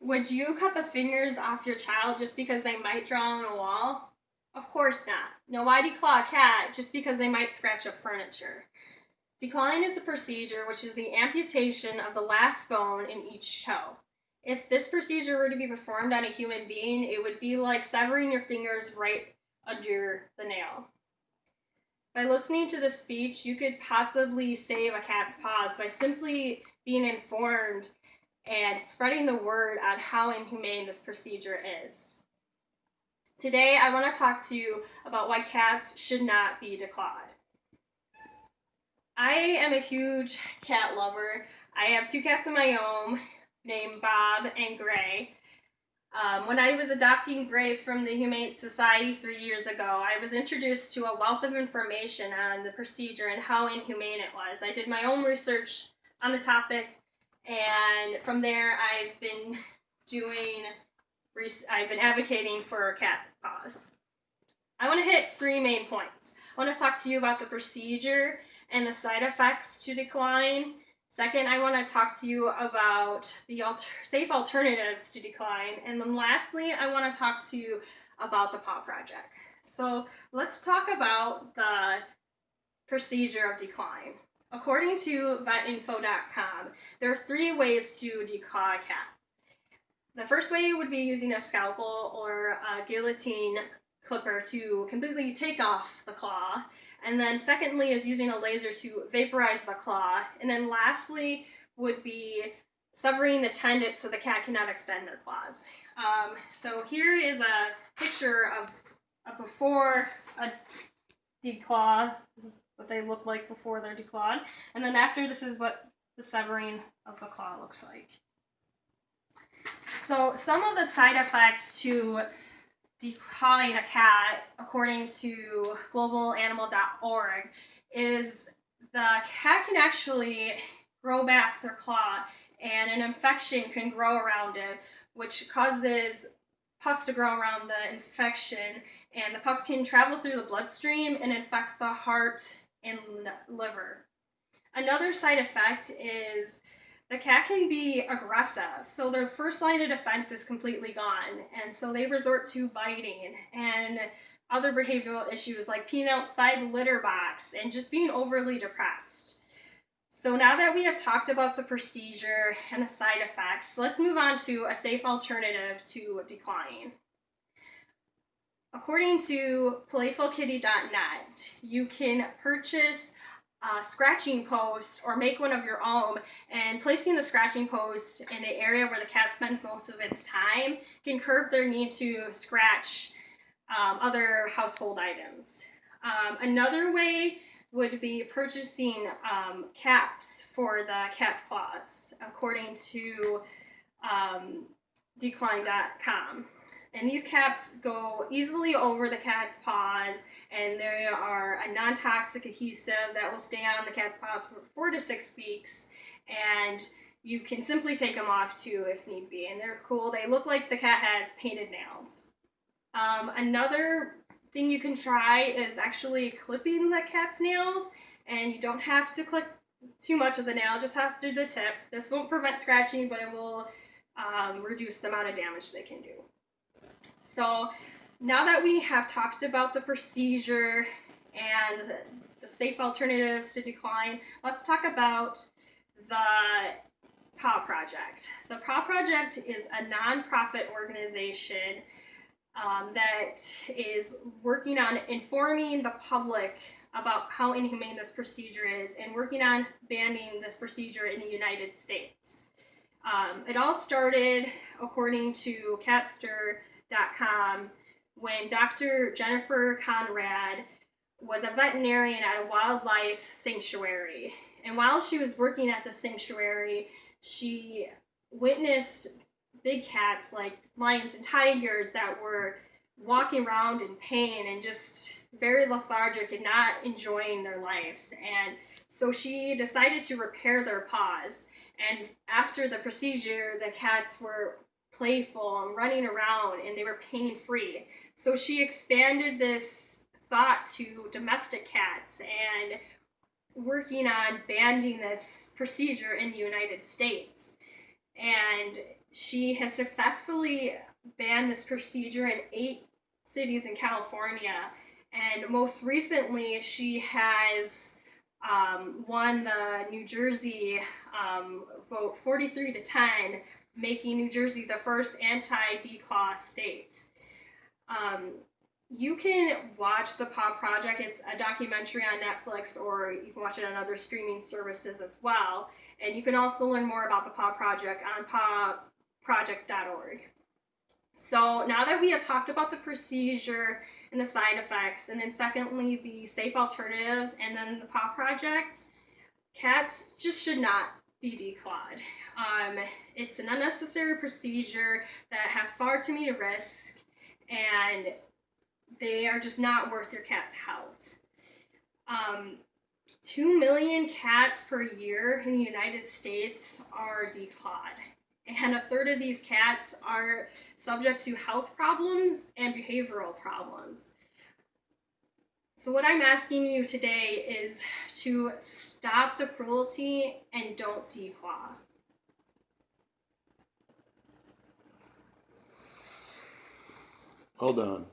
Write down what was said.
Would you cut the fingers off your child just because they might draw on a wall? Of course not. No, why declaw a cat just because they might scratch up furniture? Declawing is a procedure which is the amputation of the last bone in each toe. If this procedure were to be performed on a human being, it would be like severing your fingers right under the nail. By listening to this speech, you could possibly save a cat's paws by simply being informed and spreading the word on how inhumane this procedure is. Today, I want to talk to you about why cats should not be declawed. I am a huge cat lover. I have 2 cats of my own named Bob and Gray. When I was adopting Gray from the Humane Society 3 years ago, I was introduced to a wealth of information on the procedure and how inhumane it was. I did my own research on the topic, and from there I've been advocating for cat paws. I want to hit 3 main points. I want to talk to you about the procedure and the side effects to declawing. Second, I want to talk to you about the safe alternatives to declawing. And then lastly, I want to talk to you about the Paw Project. So let's talk about the procedure of declawing. According to vetinfo.com, there are 3 ways to declaw a cat. The first way would be using a scalpel or a guillotine clipper to completely take off the claw. And then secondly is using a laser to vaporize the claw. And then lastly would be severing the tendon so the cat cannot extend their claws. So here is a picture of before a declaw. This is what they look like before they're declawed. And then after, this is what the severing of the claw looks like. So some of the side effects to declawing a cat, according to globalanimal.org, is the cat can actually grow back their claw and an infection can grow around it, which causes pus to grow around the infection, and the pus can travel through the bloodstream and infect the heart and liver. Another side effect is the cat can be aggressive, so their first line of defense is completely gone, and so they resort to biting and other behavioral issues like peeing outside the litter box and just being overly depressed. So now that we have talked about the procedure and the side effects, let's move on to a safe alternative to declawing. According to playfulkitty.net, you can purchase a scratching post or make one of your own, and placing the scratching post in an area where the cat spends most of its time can curb their need to scratch other household items. Another way would be purchasing caps for the cat's claws, according to decline.com. And these caps go easily over the cat's paws, and they are a non-toxic adhesive that will stay on the cat's paws for 4 to 6 weeks, and you can simply take them off too if need be, and they're cool. They look like the cat has painted nails. Another thing you can try is actually clipping the cat's nails, and you don't have to clip too much of the nail, just has to do the tip. This won't prevent scratching, but it will reduce the amount of damage they can do. So now that we have talked about the procedure and the safe alternatives to decline, let's talk about the Paw Project. The Paw Project is a nonprofit organization that is working on informing the public about how inhumane this procedure is and working on banning this procedure in the United States. It all started, according to Catster.com, when Dr. Jennifer Conrad was a veterinarian at a wildlife sanctuary. And while she was working at the sanctuary, she witnessed big cats like lions and tigers that were walking around in pain and just very lethargic and not enjoying their lives. And so she decided to repair their paws. And after the procedure, the cats were playful and running around, and they were pain-free. So she expanded this thought to domestic cats and working on banning this procedure in the United States. And She has successfully banned this procedure in 8 cities in California. And most recently, she has won the New Jersey vote 43-10, making New Jersey the first anti-declaw state. You can watch The Paw Project. It's a documentary on Netflix, or you can watch it on other streaming services as well. And you can also learn more about The Paw Project on pawproject.org. So now that we have talked about the procedure and the side effects, and then secondly, the safe alternatives, and then the Paw Project, cats just should not be declawed. It's an unnecessary procedure that have far too many risks, and they are just not worth your cat's health. 2 million cats per year in the United States are declawed, and a third of these cats are subject to health problems and behavioral problems. So what I'm asking you today is to stop the cruelty and don't declaw. Well done.